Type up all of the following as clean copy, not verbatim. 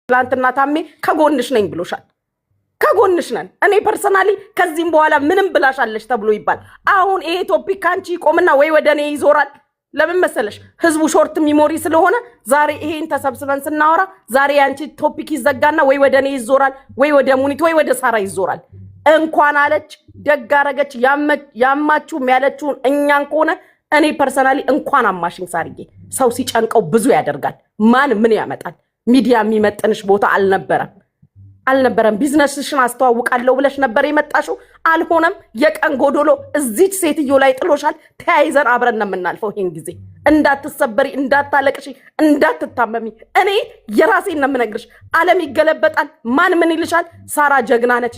ትላንትና ታሜ ከጎንሽ ነኝ ብሎሻል። ከጎንሽ ነን። እኔ ፐርሰናሊ ከዚህም በኋላ ምንም ብላሻለሽ ተብሎ ይባል። አሁን ይሄ ቶፒክ ካንቺ ይቆምና ወይ ወደ እኔ ይዞራል። ለምን መሰለሽ? ህዝቡ ሾርት ሚሞሪ ስለሆነ ዛሬ ይሄን ተሰብስበን ስናወራ ዛሬ ያንቺ ቶፒክ ይዘጋና ወይ ወደ እኔ ይዞራል፣ ወይ ወደ ሙኒት፣ ወይ ወደ ሳራ ይዞራል። እንኳን አለች ደግ አረገች ያማችሁ ያለችውን እኛን ከሆነ እኔ ፐርሰናሊ እንኳን አማሽኝ ሳርዬ። ሰው ሲጨንቀው ብዙ ያደርጋል። ማን ምን ያመጣል? ሚዲያ የሚመጥንሽ ቦታ አልነበረም። ቢዝነስሽን አስተዋውቃለሁ ብለሽ ነበር የመጣሽው፣ አልሆነም። የቀን ጎዶሎ እዚች ሴትዮ ላይ ጥሎሻል። ተያይዘን አብረን ነው የምናልፈው። ይሄን ጊዜ እንዳትሰበሪ፣ እንዳታለቅሺ፣ እንዳትታመሚ እኔ የራሴን ነው የምነግርሽ። ዓለም ይገለበጣል። ማን ምን ይልሻል? ሳራ ጀግና ነች።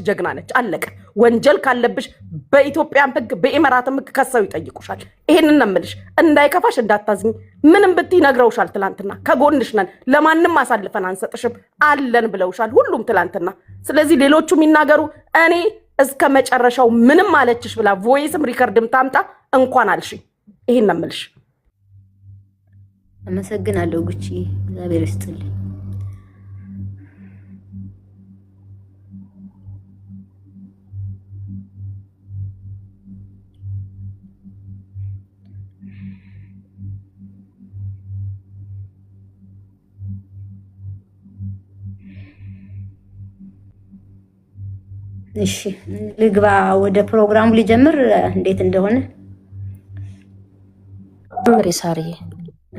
አለቀ። ወንጀል ካለብሽ በኢትዮጵያም ህግ በኢማራትም ህግ ከሰው ይጠይቁሻል። ይሄንን ነው የምልሽ። እንዳይከፋሽ፣ እንዳታዝኝ። ምንም ብትይ ነግረውሻል። ትላንትና ከጎንሽ ነን፣ ለማንም አሳልፈን አንሰጥሽም አለን ብለውሻል ሁሉም ትላንትና። ስለዚህ ሌሎቹ የሚናገሩ እኔ እስከ መጨረሻው ምንም አለችሽ ብላ ቮይስም ሪከርድም ታምጣ እንኳን አልሽኝ። ይሄን ነው የምልሽ። አመሰግናለሁ ጉቺ፣ እግዚአብሔር ይስጥልኝ። እሺ ልግባ ወደ ፕሮግራሙ ሊጀምር እንዴት እንደሆነ ሳሪ።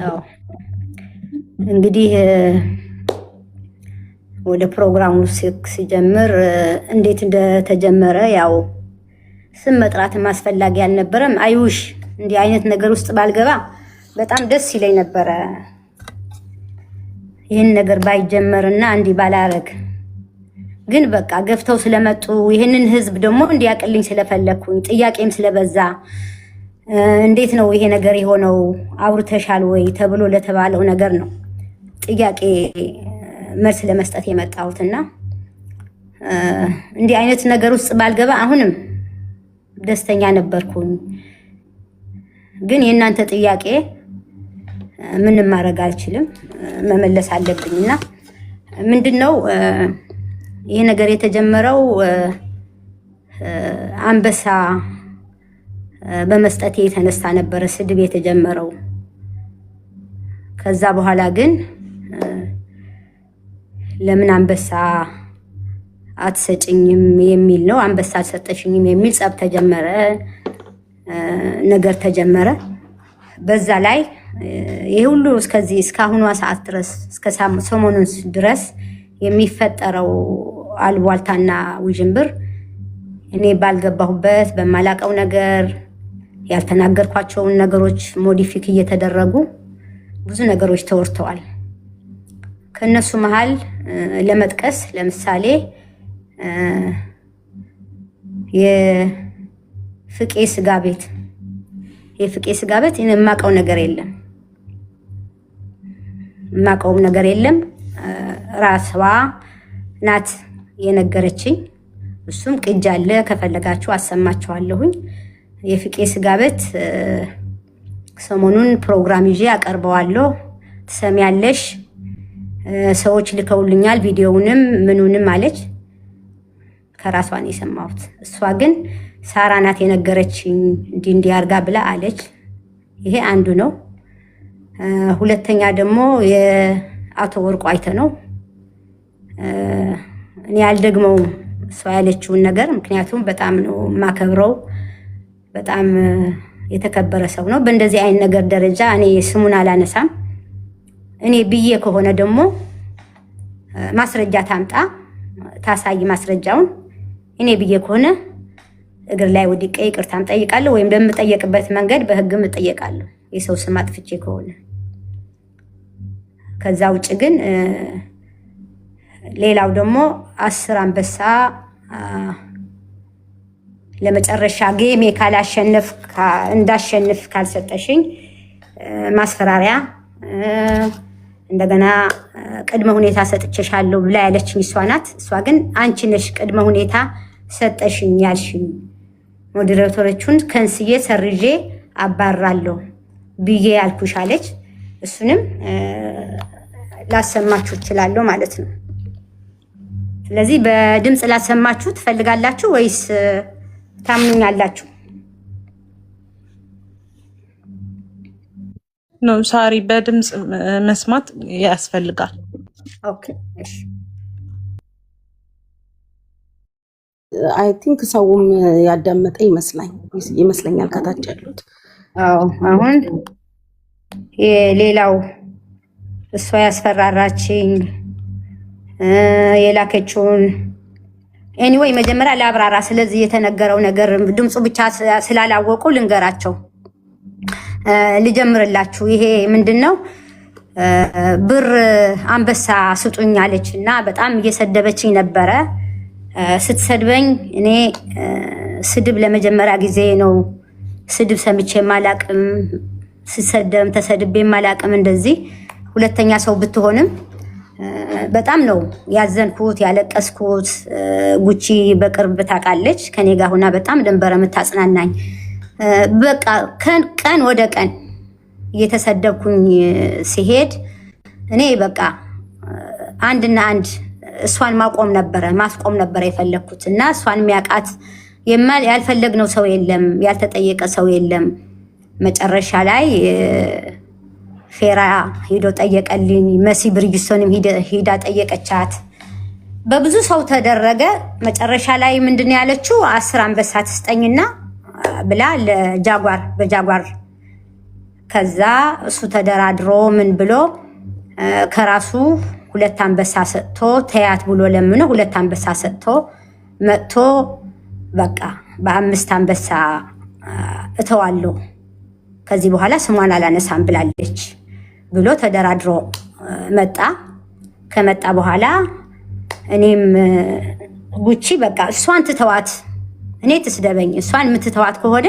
አዎ እንግዲህ ወደ ፕሮግራሙ ሲጀምር እንዴት እንደተጀመረ ያው ስም መጥራት ማስፈላጊ አልነበረም። አይውሽ እንዲህ አይነት ነገር ውስጥ ባልገባ በጣም ደስ ይለኝ ነበረ። ይሄን ነገር ባይጀመርና እንዲህ ባላረግ ግን በቃ ገፍተው ስለመጡ ይሄንን ህዝብ ደግሞ እንዲያቀልኝ ስለፈለኩኝ ጥያቄም ስለበዛ እንዴት ነው ይሄ ነገር የሆነው አውርተሻል ወይ ተብሎ ለተባለው ነገር ነው ጥያቄ መልስ ለመስጠት የመጣሁትና እንዲህ አይነት ነገር ውስጥ ባልገባ አሁንም ደስተኛ ነበርኩኝ። ግን የእናንተ ጥያቄ ምንም ማድረግ አልችልም፣ መመለስ አለብኝና ምንድነው ይሄ ነገር የተጀመረው አንበሳ በመስጠት የተነሳ ነበር ስድብ የተጀመረው። ከዛ በኋላ ግን ለምን አንበሳ አትሰጭኝም የሚል ነው፣ አንበሳ አልሰጠሽኝም የሚል ጸብ ተጀመረ፣ ነገር ተጀመረ። በዛ ላይ ይሄ ሁሉ እስካሁኗ ሰዓት ድረስ እስከ ሰሞኑን ድረስ የሚፈጠረው አልቧልታና ውዥንብር እኔ ባልገባሁበት በማላቀው ነገር ያልተናገርኳቸውን ነገሮች ሞዲፊክ እየተደረጉ ብዙ ነገሮች ተወርተዋል። ከነሱ መሃል ለመጥቀስ ለምሳሌ የፍቄ ስጋ ቤት የማቀው ነገር የለም፣ የማቀውም ነገር የለም። ራስዋ ናት የነገረችኝ። እሱም ቅጅ አለ፣ ከፈለጋችሁ አሰማችኋለሁኝ። የፍቄ ስጋ ቤት ሰሞኑን ፕሮግራም ይዤ አቀርበዋለሁ፣ ትሰሚያለሽ። ሰዎች ልከውልኛል ቪዲዮውንም ምኑንም አለች። ከራሷን የሰማሁት። እሷ ግን ሳራ ናት የነገረችኝ እንዲህ አርጋ ብላ አለች። ይሄ አንዱ ነው። ሁለተኛ ደግሞ የአቶ ወርቁ አይተ ነው። እኔ አልደግመውም እሷ ያለችውን ነገር፣ ምክንያቱም በጣም ነው ማከብረው፣ በጣም የተከበረ ሰው ነው። በእንደዚህ አይነት ነገር ደረጃ እኔ ስሙን አላነሳም። እኔ ብዬ ከሆነ ደግሞ ማስረጃ ታምጣ ታሳይ ማስረጃውን። እኔ ብዬ ከሆነ እግር ላይ ወድቄ ይቅርታም ጠይቃለሁ፣ ወይም በምጠየቅበት መንገድ በህግም እጠየቃለሁ የሰው ስም አጥፍቼ ከሆነ። ከዛ ውጭ ግን ሌላው ደግሞ 10 አንበሳ ለመጨረሻ ጌሜ እንዳሸንፍ ካልሰጠሽኝ ማስፈራሪያ፣ እንደገና ቅድመ ሁኔታ ሰጥቼሻለሁ ብላ ያለችኝ እሷ ናት። እሷ ግን አንቺ ነሽ ቅድመ ሁኔታ ሰጠሽኝ ያልሽኝ፣ ሞዴሬተሮቹን ከንስዬ ሰርዤ አባራለሁ ብዬ ያልኩሽ አለች። እሱንም ላሰማችሁ እችላለሁ ማለት ነው። ስለዚህ በድምጽ ላሰማችሁ ትፈልጋላችሁ ወይስ ታምኑኛላችሁ? ነው ሳሪ፣ በድምጽ መስማት ያስፈልጋል። ኦኬ እሺ። አይ ቲንክ ሰውም ያዳመጠ ይመስለኛል ከታች ያሉት። አዎ አሁን ሌላው እሷ ያስፈራራችኝ የላከችውን ኤኒዌይ መጀመሪያ ለአብራራ። ስለዚህ የተነገረው ነገር ድምፁ ብቻ ስላላወቁ ልንገራቸው፣ ልጀምርላችሁ። ይሄ ምንድነው? ብር አንበሳ ስጡኝ አለች እና በጣም እየሰደበችኝ ነበረ። ስትሰድበኝ እኔ ስድብ ለመጀመሪያ ጊዜ ነው። ስድብ ሰምቼ ማላቅም፣ ስሰደም ተሰድቤ ማላቅም። እንደዚህ ሁለተኛ ሰው ብትሆንም በጣም ነው ያዘንኩት ያለቀስኩት። ጉቺ በቅርብ ታውቃለች፣ ከኔ ጋር ሆና በጣም ደንበረ የምታጽናናኝ። በቃ ቀን ወደ ቀን እየተሰደብኩኝ ሲሄድ እኔ በቃ አንድና አንድ እሷን ማስቆም ነበረ የፈለግኩት እና እሷን የሚያውቃት ያልፈለግነው ሰው የለም፣ ያልተጠየቀ ሰው የለም። መጨረሻ ላይ ፌራ ሄዶ ጠየቀልኝ። መሲ ብርጅስቶንም ሂዳ ጠየቀቻት። በብዙ ሰው ተደረገ። መጨረሻ ላይ ምንድን ያለችው 10 አንበሳ ትስጠኝና ብላ በጃጓር ከዛ እሱ ተደራድሮ ምን ብሎ ከራሱ 2 አንበሳ ሰጥቶ ተያት ብሎ ለምኖ 2 አንበሳ ሰጥቶ መጥቶ በቃ በ5 አንበሳ እተዋለሁ ከዚህ በኋላ ስሟን አላነሳም ብላለች ብሎ ተደራድሮ መጣ። ከመጣ በኋላ እኔም ጉቺ በቃ እሷን ትተዋት፣ እኔ ትስደበኝ፣ እሷን የምትተዋት ከሆነ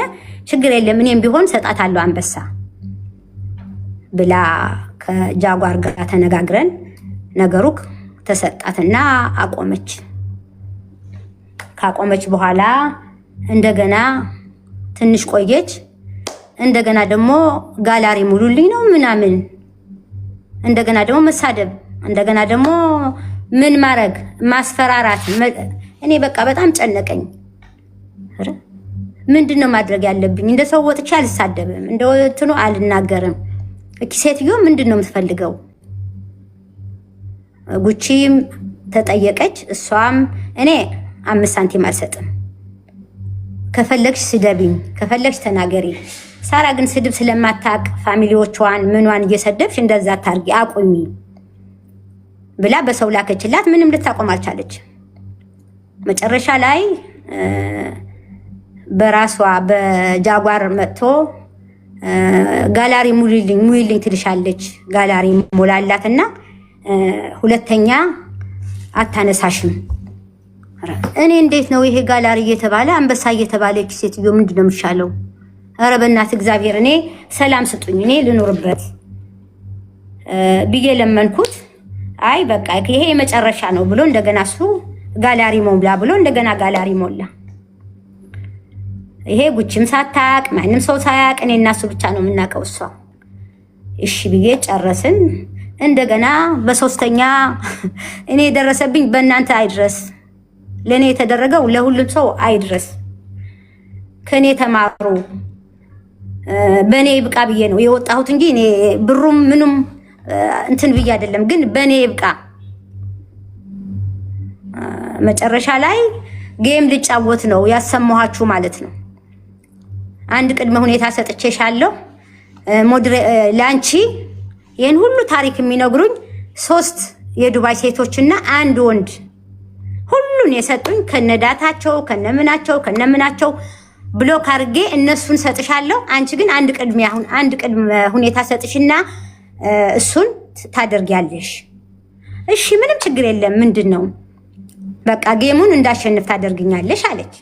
ችግር የለም እኔም ቢሆን ሰጣታለሁ አንበሳ ብላ ከጃጓር ጋር ተነጋግረን ነገሩ ተሰጣትና አቆመች። ካቆመች በኋላ እንደገና ትንሽ ቆየች። እንደገና ደግሞ ጋላሪ ሙሉልኝ ነው ምናምን፣ እንደገና ደግሞ መሳደብ፣ እንደገና ደግሞ ምን ማድረግ ማስፈራራት። እኔ በቃ በጣም ጨነቀኝ። ምንድነው ማድረግ ያለብኝ? እንደ ሰው ወጥቼ አልሳደብም፣ እንደ ወጥኖ አልናገርም። እኪ ሴትዮ ምንድነው የምትፈልገው? ጉቺም ተጠየቀች። እሷም እኔ 5 ሳንቲም አልሰጥም፣ ከፈለግሽ ስደብኝ፣ ከፈለግሽ ተናገሪ። ሳራ ግን ስድብ ስለማታቅ ፋሚሊዎቿን ምኗን እየሰደብሽ እንደዛ ታርጊ አቁሚ ብላ በሰው ላከችላት። ምንም ልታቆም አልቻለች። መጨረሻ ላይ በራሷ በጃጓር መጥቶ ጋላሪ ሙይልኝ ትልሻለች። ጋላሪ ሞላላትና ሁለተኛ አታነሳሽም። እኔ እንዴት ነው ይሄ ጋላሪ እየተባለ አንበሳ እየተባለ ሴትዮ ምንድነው የሚሻለው? ኧረ በእናትህ እግዚአብሔር እኔ ሰላም ስጡኝ፣ እኔ ልኖርበት ብዬ ለመንኩት። አይ በቃ ይሄ የመጨረሻ ነው ብሎ እንደገና እሱ ጋላሪ ሞላ ብሎ እንደገና ጋላሪ ሞላ። ይሄ ጉቺም ሳታቅ ማንም ሰው ሳያቅ እኔ እና እሱ ብቻ ነው የምናውቀው። እሷ እሺ ብዬ ጨረስን። እንደገና በሶስተኛ እኔ የደረሰብኝ በእናንተ አይድረስ፣ ለእኔ የተደረገው ለሁሉም ሰው አይድረስ፣ ከእኔ ተማሩ፣ በእኔ ይብቃ ብዬ ነው የወጣሁት እንጂ እኔ ብሩም ምኑም እንትን ብዬ አይደለም፣ ግን በእኔ ይብቃ። መጨረሻ ላይ ጌም ልጫወት ነው ያሰማኋችሁ ማለት ነው። አንድ ቅድመ ሁኔታ ሰጥቼሻለሁ ለአንቺ። ይህን ሁሉ ታሪክ የሚነግሩኝ 3 የዱባይ ሴቶችና 1 ወንድ ሁሉን የሰጡኝ ከነዳታቸው ከነምናቸው ብሎክ አድርጌ እነሱን ሰጥሻለሁ። አንቺ ግን አንድ ቅድመ ሁኔታ ሰጥሽና እሱን ታደርጊያለሽ። እሺ ምንም ችግር የለም፣ ምንድን ነው በቃ ጌሙን እንዳሸንፍ ታደርግኛለሽ አለች።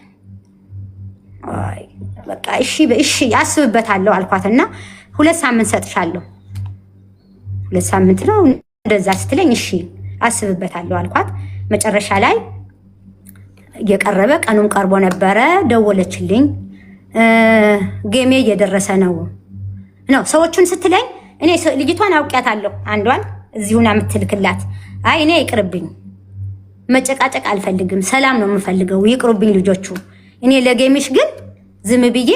አይ በቃ እሺ አስብበታለሁ አልኳትና 2 ሳምንት ሰጥሻለሁ። 2 ሳምንት ነው እንደዛ ስትለኝ እሺ አስብበታለሁ አልኳት። መጨረሻ ላይ እየቀረበ ቀኑም ቀርቦ ነበረ። ደወለችልኝ። ጌሜ እየደረሰ ነው ሰዎቹን ስትለኝ እኔ ልጅቷን አውቂያታለሁ፣ አንዷን እዚሁና የምትልክላት። አይ እኔ ይቅርብኝ መጨቃጨቅ አልፈልግም። ሰላም ነው የምፈልገው። ይቅሩብኝ ልጆቹ። እኔ ለጌምሽ ግን ዝም ብዬ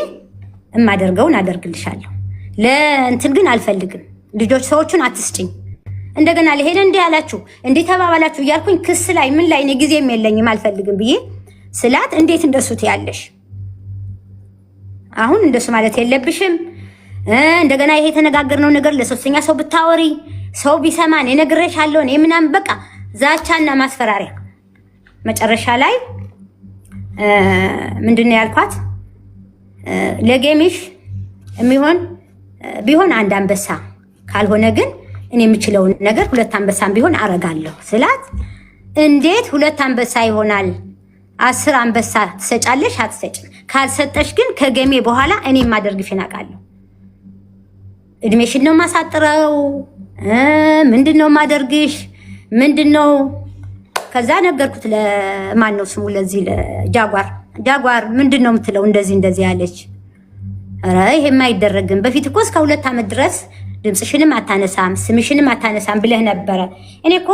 እማደርገውን አደርግልሻለሁ። ለእንትን ግን አልፈልግም። ልጆች ሰዎቹን አትስጭኝ። እንደገና ለሄደ እንዲህ ያላችሁ እንዲህ ተባባላችሁ እያልኩኝ ክስ ላይ ምን ላይ እኔ ጊዜም የለኝም አልፈልግም ብዬ ስላት እንዴት እንደሱ ትያለሽ? አሁን እንደሱ ማለት የለብሽም። እንደገና ይሄ የተነጋገርነው ነገር ለሶስተኛ ሰው ብታወሪ ሰው ቢሰማን እነግርሻለሁ እኔ ምናምን በቃ ዛቻና ማስፈራሪያ። መጨረሻ ላይ ምንድነው ያልኳት? ለጌምሽ የሚሆን ቢሆን አንድ አንበሳ ካልሆነ ግን እኔ የምችለውን ነገር 2 አንበሳም ቢሆን አረጋለሁ ስላት፣ እንዴት 2 አንበሳ ይሆናል? 10 አንበሳ ትሰጫለሽ? አትሰጭም። ካልሰጠሽ ግን ከገሜ በኋላ እኔ ማደርግሽን አውቃለሁ። እድሜሽን ነው ማሳጥረው። ምንድነው ማደርግሽ? ምንድነው? ከዛ ነገርኩት። ለማን ነው ስሙ? ለዚህ ለጃጓር ምንድነው የምትለው? እንደዚህ ያለች። ኧረ ይሄማ አይደረግም። በፊት እኮ እስከ 2 ዓመት ድረስ ድምፅሽንም አታነሳም ስምሽንም አታነሳም ብለህ ነበረ። እኔ እኮ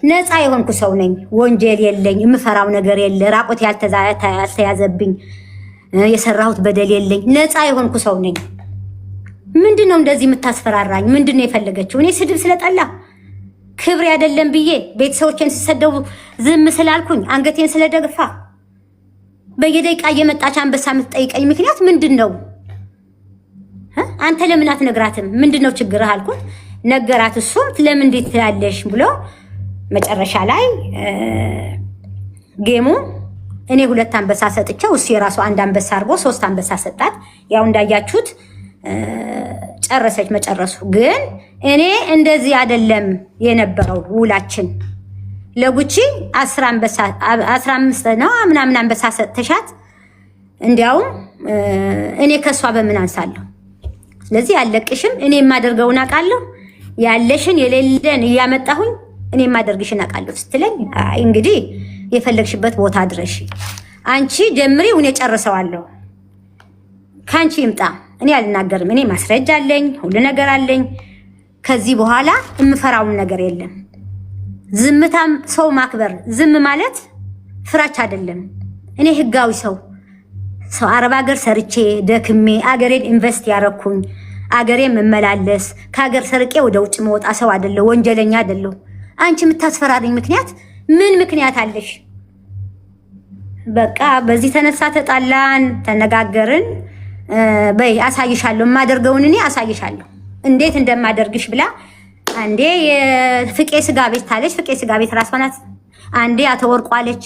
ነፃ የሆንኩ ሰው ነኝ። ወንጀል የለኝ፣ የምፈራው ነገር የለ፣ ራቆት ያልተያዘብኝ፣ የሰራሁት በደል የለኝ፣ ነፃ የሆንኩ ሰው ነኝ። ምንድነው እንደዚህ የምታስፈራራኝ? ምንድነው የፈለገችው? እኔ ስድብ ስለጠላ ክብር አይደለም ብዬ ቤተሰቦቼን ሲሰደቡ ዝም ስላልኩኝ አንገቴን ስለደግፋ በየደቂቃ እየመጣች አንበሳ የምትጠይቀኝ ምክንያት ምንድነው? አንተ ለምን አትነግራትም? ምንድነው ችግርህ አልኩት። ነገራት። እሱም ለምን እንዴት ያለሽ ብሎ መጨረሻ ላይ ጌሙ እኔ 2 አንበሳ ሰጥቼው እሱ የራሱ 1 አንበሳ አድርጎ 3 አንበሳ ሰጣት። ያው እንዳያችሁት ጨረሰች። መጨረሱ ግን እኔ እንደዚህ አይደለም የነበረው ውላችን። ለጉቺ 10 አንበሳ 15 ነው ምናምን አንበሳ ሰጥተሻት፣ እንዲያውም እኔ ከሷ በምን አንሳለሁ? ስለዚህ ያለቅሽም እኔ የማደርገውን አውቃለሁ፣ ያለሽን የሌለን እያመጣሁኝ እኔ የማደርግሽን አውቃለሁ ስትለኝ፣ እንግዲህ የፈለግሽበት ቦታ ድረሽ፣ አንቺ ጀምሪው እኔ ጨርሰዋለሁ፣ ካንቺ ይምጣ፣ እኔ አልናገርም፣ እኔ ማስረጃ አለኝ፣ ሁሉ ነገር አለኝ። ከዚህ በኋላ የምፈራውን ነገር የለም። ዝምታም ሰው ማክበር፣ ዝም ማለት ፍራች አይደለም። እኔ ህጋዊ ሰው አረብ ሀገር ሰርቼ ደክሜ አገሬን ኢንቨስት ያረኩኝ አገሬን መመላለስ ከሀገር ሰርቄ ወደ ውጭ መውጣ ሰው አይደለሁ፣ ወንጀለኛ አይደለሁ። አንቺ የምታስፈራሪኝ ምክንያት ምን ምክንያት አለሽ? በቃ በዚህ ተነሳ ተጣላን፣ ተነጋገርን። በይ አሳይሻለሁ፣ የማደርገውን እኔ አሳይሻለሁ እንዴት እንደማደርግሽ ብላ አንዴ የፍቄ ስጋ ቤት ታለች። ፍቄ ስጋ ቤት ራሷ ናት። አንዴ አተወርቋለች።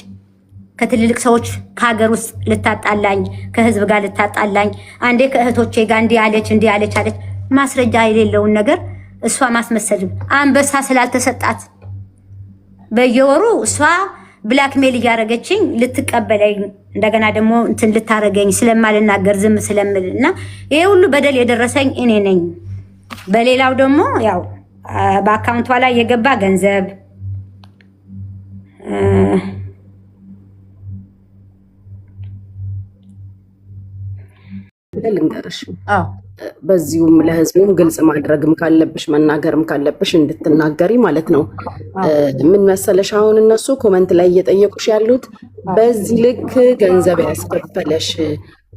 ከትልልቅ ሰዎች ከሀገር ውስጥ ልታጣላኝ፣ ከህዝብ ጋር ልታጣላኝ፣ አንዴ ከእህቶቼ ጋር እንዲህ አለች አለች። ማስረጃ የሌለውን ነገር እሷ ማስመሰል። አንበሳ ስላልተሰጣት በየወሩ እሷ ብላክሜል እያደረገችኝ ልትቀበለኝ፣ እንደገና ደግሞ እንትን ልታረገኝ ስለማልናገር ዝም ስለምል እና ይሄ ሁሉ በደል የደረሰኝ እኔ ነኝ። በሌላው ደግሞ ያው በአካውንቷ ላይ የገባ ገንዘብ ልንገርሽ፣ በዚሁም ለህዝቡም ግልጽ ማድረግም ካለብሽ መናገርም ካለብሽ እንድትናገሪ ማለት ነው። ምን መሰለሽ፣ አሁን እነሱ ኮመንት ላይ እየጠየቁሽ ያሉት በዚህ ልክ ገንዘብ ያስከፈለሽ፣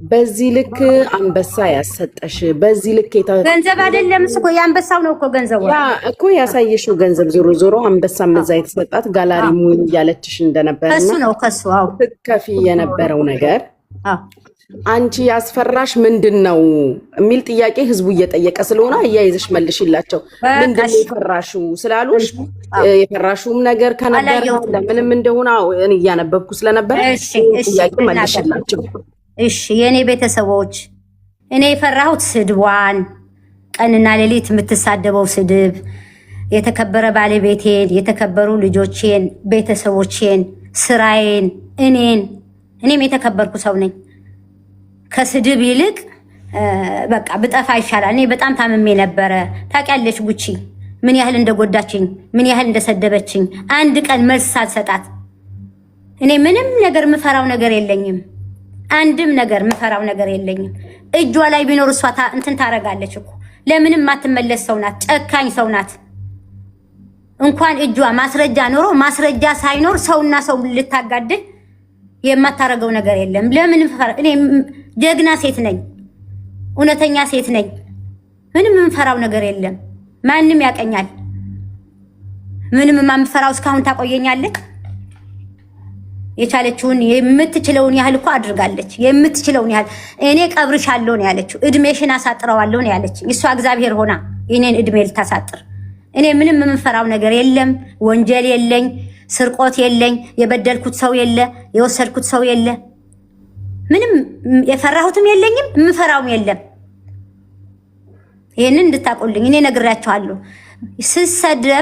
በዚህ ልክ አንበሳ ያሰጠሽ፣ በዚህ ልክ ገንዘብ አይደለም እኮ የአንበሳው ነው እኮ ገንዘቡ እኮ ያሳየሽው ገንዘብ። ዞሮ ዞሮ አንበሳ መዛ የተሰጣት ጋላሪ ሙኝ እያለችሽ እንደነበረ እሱ ነው ከሱ ትከፊ የነበረው ነገር አንቺ ያስፈራሽ ምንድን ነው የሚል ጥያቄ ህዝቡ እየጠየቀ ስለሆነ እያይዘሽ መልሽላቸው። ምንድን ነው የፈራሽው ስላሉሽ የፈራሽውም ነገር ከነበር ለምንም እንደሆነ እኔ እያነበብኩ ስለነበር ጥያቄ መልሽላቸው። እሺ የኔ ቤተሰቦች፣ እኔ የፈራሁት ስድቧን፣ ቀንና ሌሊት የምትሳደበው ስድብ፣ የተከበረ ባለቤቴን፣ የተከበሩ ልጆቼን፣ ቤተሰቦቼን፣ ስራዬን፣ እኔም የተከበርኩ ሰው ነኝ። ከስድብ ይልቅ በቃ ብጠፋ ይሻላል። እኔ በጣም ታምሜ ነበረ። ታውቂያለሽ ጉቺ ምን ያህል እንደጎዳችኝ፣ ምን ያህል እንደሰደበችኝ። አንድ ቀን መልስ ሳልሰጣት እኔ ምንም ነገር ምፈራው ነገር የለኝም። አንድም ነገር ምፈራው ነገር የለኝም። እጇ ላይ ቢኖር እሷ እንትን ታረጋለች እኮ። ለምንም ማትመለስ ሰው ናት። ጨካኝ ሰው ናት። እንኳን እጇ ማስረጃ ኖሮ ማስረጃ ሳይኖር ሰውና ሰው ልታጋድል የማታረገው ነገር የለም። ለምን እኔ ጀግና ሴት ነኝ፣ እውነተኛ ሴት ነኝ። ምንም የምፈራው ነገር የለም። ማንም ያቀኛል። ምንም የማምፈራው እስካሁን ታቆየኛለች። የቻለችውን የምትችለውን ያህል እኮ አድርጋለች። የምትችለውን ያህል እኔ ቀብርሻለሁ ነው ያለችው። እድሜሽን አሳጥረዋለሁ ነው ያለች። እሷ እግዚአብሔር ሆና የኔን እድሜ ልታሳጥር። እኔ ምንም የምፈራው ነገር የለም። ወንጀል የለኝ፣ ስርቆት የለኝ፣ የበደልኩት ሰው የለ፣ የወሰድኩት ሰው የለ። ምንም የፈራሁትም የለኝም፣ የምፈራውም የለም። ይሄንን እንድታቆልኝ እኔ ነግራቸዋለሁ።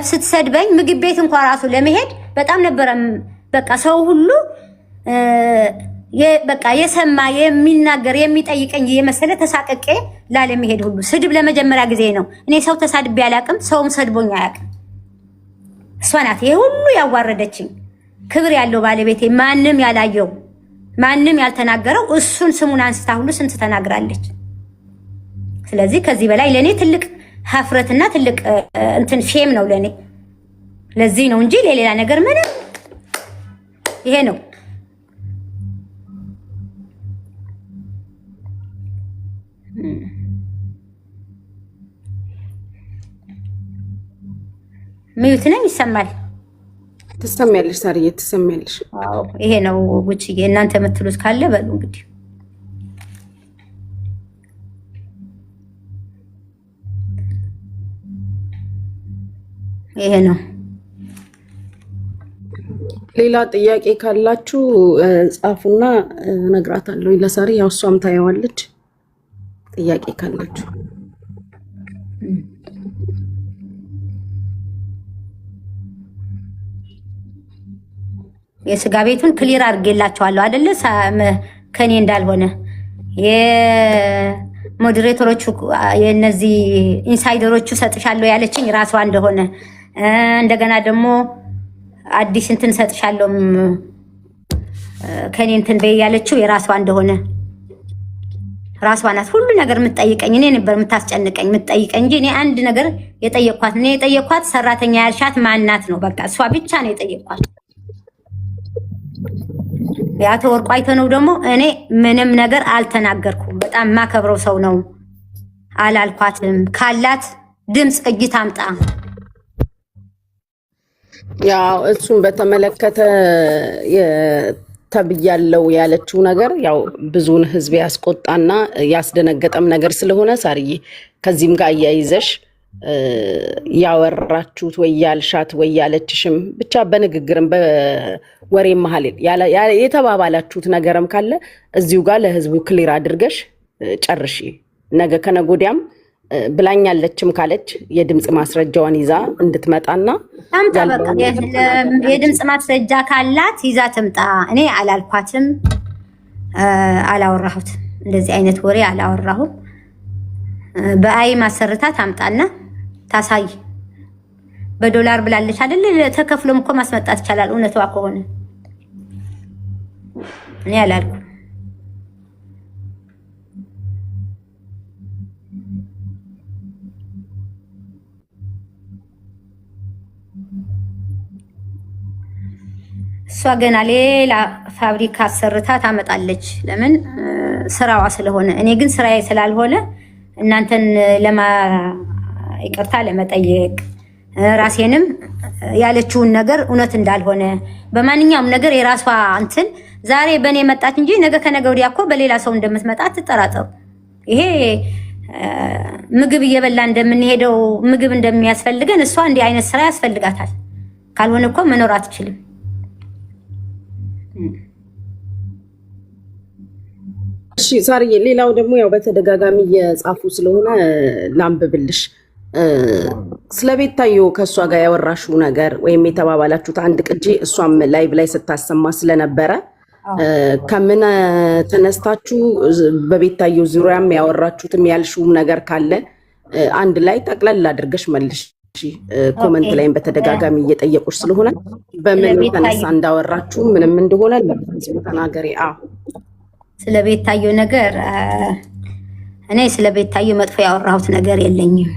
ስትሰድበኝ ምግብ ቤት እንኳን ራሱ ለመሄድ በጣም ነበረ በቃ ሰው ሁሉ በቃ የሰማ የሚናገር የሚጠይቀኝ የመሰለ ተሳቀቄ ላለመሄድ ሁሉ ስድብ ለመጀመሪያ ጊዜ ነው። እኔ ሰው ተሳድቤ አላቅም፣ ሰውም ሰድቦኝ አያቅም። እሷ ናት ይሄ ሁሉ ያዋረደችኝ። ክብር ያለው ባለቤቴ ማንም ያላየው ማንም ያልተናገረው እሱን ስሙን አንስታ ሁሉ ስንት ተናግራለች። ስለዚህ ከዚህ በላይ ለኔ ትልቅ ሀፍረትና ትልቅ እንትን ሼም ነው ለኔ። ለዚህ ነው እንጂ ለሌላ ነገር ምንም ይሄ ነው። ሚዩት ነኝ። ይሰማል? ትሰሚያለሽ ሳርዬ፣ ትሰሚያለሽ? አዎ ይሄ ነው ጉቺዬ። እናንተ የምትሉት ካለ በሉ እንግዲህ። ይሄ ነው። ሌላ ጥያቄ ካላችሁ ጻፉና እነግራታለሁ ለሳሪ። ያው እሷም ታየዋለች። ጥያቄ ካላችሁ የስጋ ቤቱን ክሊር አድርጌላችኋለሁ አይደለ? ከኔ እንዳልሆነ የሞዴሬተሮቹ የነዚህ ኢንሳይደሮቹ ሰጥሻለሁ ያለችኝ ራሷ እንደሆነ እንደገና ደግሞ አዲስ እንትን ሰጥሻለሁ ከኔ እንትን በይ ያለችው የራሷ እንደሆነ ራሷ ናት። ሁሉ ነገር የምትጠይቀኝ እኔ ነበር የምታስጨንቀኝ የምትጠይቀኝ እንጂ እኔ አንድ ነገር የጠየቅኳት እኔ የጠየቅኳት ሰራተኛ ያልሻት ማናት ነው። በቃ እሷ ብቻ ነው የጠየቅኳት። ያቶ ወርቁ አይተነው ደግሞ እኔ ምንም ነገር አልተናገርኩም። በጣም ማከብረው ሰው ነው አላልኳትም። ካላት ድምፅ እጅ ታምጣ። ያው እሱን በተመለከተ ተብያለው ያለችው ነገር ያው ብዙውን ህዝብ ያስቆጣና ያስደነገጠም ነገር ስለሆነ ሳርዬ ከዚህም ጋር አያይዘሽ ያወራችሁት ወይ ያልሻት ወይ ያለችሽም ብቻ በንግግርም በወሬ መሀል የተባባላችሁት ነገርም ካለ እዚሁ ጋር ለህዝቡ ክሊር አድርገሽ ጨርሺ። ነገ ከነጎዲያም ብላኛለችም ካለች የድምጽ ማስረጃዋን ይዛ እንድትመጣና የድምጽ ማስረጃ ካላት ይዛ ትምጣ። እኔ አላልኳትም፣ አላወራሁት፣ እንደዚህ አይነት ወሬ አላወራሁም። በአይ ማሰርታ ታምጣና ታሳይ። በዶላር ብላለች አይደል? ተከፍሎም እኮ ማስመጣት ይቻላል እውነቷ ከሆነ። እኔ አላልኩም። እሷ ገና ሌላ ፋብሪካ አሰርታ ታመጣለች። ለምን? ስራዋ ስለሆነ። እኔ ግን ስራዬ ስላልሆነ እናንተን ይቅርታ ለመጠየቅ ራሴንም ያለችውን ነገር እውነት እንዳልሆነ በማንኛውም ነገር የራሷ እንትን ዛሬ በእኔ መጣች እንጂ ነገ ከነገ ወዲያ እኮ በሌላ ሰው እንደምትመጣ ትጠራጠሩ። ይሄ ምግብ እየበላ እንደምንሄደው ምግብ እንደሚያስፈልገን እሷ እንዲህ አይነት ስራ ያስፈልጋታል። ካልሆነ እኮ መኖር አትችልም። እሺ ሳርዬ፣ ሌላው ደግሞ ያው በተደጋጋሚ እየጻፉ ስለሆነ ላንብብልሽ። ስለ ቤታዮ ከእሷ ጋር ያወራሽው ነገር ወይም የተባባላችሁት አንድ ቅጂ እሷም ላይቭ ላይ ስታሰማ ስለነበረ ከምን ተነስታችሁ በቤታዮ ዙሪያም ያወራችሁትም ያልሽውም ነገር ካለ አንድ ላይ ጠቅለል አድርገሽ መልሽ። ኮመንት ላይም በተደጋጋሚ እየጠየቁሽ ስለሆነ በምን ተነሳ እንዳወራችሁ ምንም እንደሆነ ለዚህ ተናገሪ። ስለ ቤታዮ ነገር እኔ ስለ ቤታዮ መጥፎ ያወራሁት ነገር የለኝም።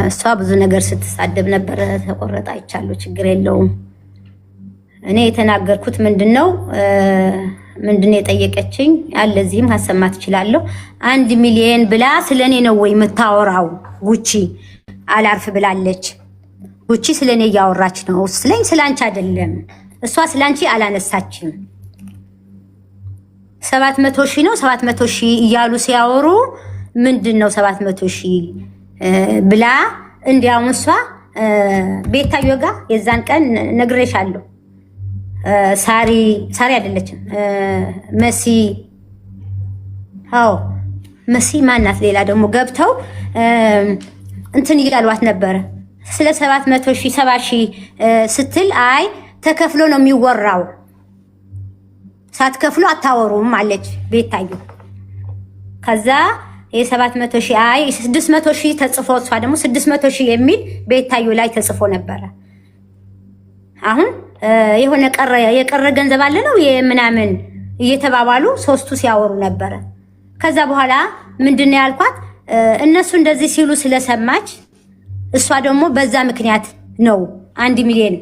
እሷ ብዙ ነገር ስትሳደብ ነበር። ተቆረጣ አይቻለሁ፣ ችግር የለውም። እኔ የተናገርኩት ምንድነው የጠየቀችኝ አለ እዚህም ማሰማት እችላለሁ። 1 ሚሊዮን ብላ ስለኔ ነው ወይ የምታወራው? ጉቺ አላርፍ ብላለች። ጉቺ ስለኔ እያወራች ነው ስለኝ፣ ስላንቺ አይደለም። እሷ ስላንቺ አላነሳችም። 700 ሺህ ነው 700 ሺህ እያሉ ሲያወሩ ምንድነው 700 ሺህ ብላ እንዲያውም እሷ ቤታዮ ጋር የዛን ቀን ነግሬሻለሁ። ሳሪ አይደለችም መሲ፣ አዎ መሲ ማናት? ሌላ ደግሞ ገብተው እንትን እያሏት ነበረ ስለ 700 ሺህ 70 ሺህ ስትል አይ ተከፍሎ ነው የሚወራው፣ ሳትከፍሉ አታወሩም አለች ቤታዮ። ከዛ የ700 ሺህ አይ 600 ሺህ ተጽፎ እሷ ደግሞ 600 ሺህ የሚል ቤታዮ ላይ ተጽፎ ነበረ። አሁን የሆነ የቀረ ገንዘብ አለ ነው የምናምን እየተባባሉ ሶስቱ ሲያወሩ ነበረ። ከዛ በኋላ ምንድነው ያልኳት እነሱ እንደዚህ ሲሉ ስለሰማች እሷ ደግሞ በዛ ምክንያት ነው 1 ሚሊዮን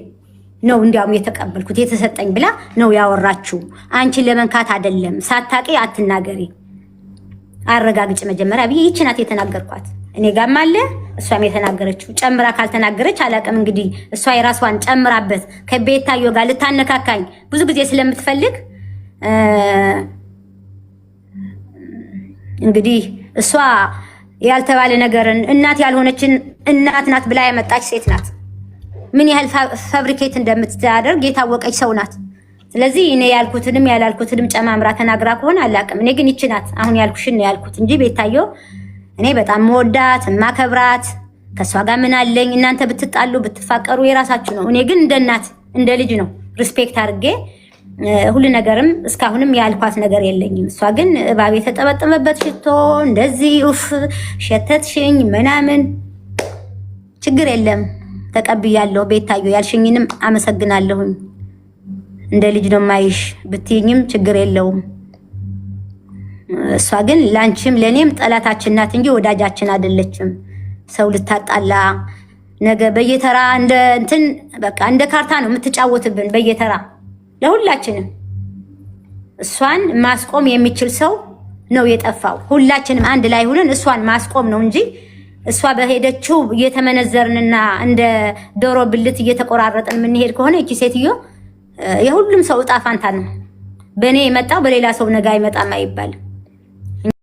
ነው እንዲያውም የተቀበልኩት የተሰጠኝ ብላ ነው ያወራችሁ። አንቺን ለመንካት አይደለም፣ ሳታቂ አትናገሪ፣ አረጋግጭ መጀመሪያ ብዬ ይህች ናት የተናገርኳት። እኔ ጋም አለ እሷም የተናገረችው። ጨምራ ካልተናገረች አላውቅም። እንግዲህ እሷ የራሷን ጨምራበት ከቤታዮ ጋር ልታነካካኝ ብዙ ጊዜ ስለምትፈልግ እንግዲህ እሷ ያልተባለ ነገርን እናት ያልሆነችን እናት ናት ብላ ያመጣች ሴት ናት። ምን ያህል ፋብሪኬት እንደምትዳደርግ የታወቀች ሰው ናት። ስለዚህ እኔ ያልኩትንም ያላልኩትንም ጨማምራ ተናግራ ከሆነ አላውቅም። እኔ ግን ይቺ ናት አሁን ያልኩሽን ያልኩት እንጂ ቤታዮ እኔ በጣም መወዳት ማከብራት፣ ከሷ ጋር ምን አለኝ? እናንተ ብትጣሉ ብትፋቀሩ የራሳችሁ ነው። እኔ ግን እንደ እናት እንደ ልጅ ነው ሪስፔክት አድርጌ ሁሉ ነገርም እስካሁንም ያልኳት ነገር የለኝም። እሷ ግን እባብ የተጠበጠበበት ሽቶ እንደዚህ ኡፍ ሸተትሽኝ ምናምን ችግር የለም ተቀብያለሁ። ቤታዮ ያልሽኝንም አመሰግናለሁኝ። እንደ ልጅ ነው ማይሽ ብትይኝም ችግር የለውም። እሷ ግን ላንቺም ለኔም ጠላታችን ናት እንጂ ወዳጃችን አይደለችም። ሰው ልታጣላ ነገ በየተራ እንደ እንትን በቃ እንደ ካርታ ነው የምትጫወትብን በየተራ ለሁላችንም። እሷን ማስቆም የሚችል ሰው ነው የጠፋው። ሁላችንም አንድ ላይ ሆነን እሷን ማስቆም ነው እንጂ እሷ በሄደችው እየተመነዘርንና እንደ ዶሮ ብልት እየተቆራረጥን የምንሄድ ከሆነ እቺ ሴትዮ የሁሉም ሰው ዕጣ ፋንታ ነው። በእኔ የመጣው በሌላ ሰው ነገ አይመጣም አይባልም።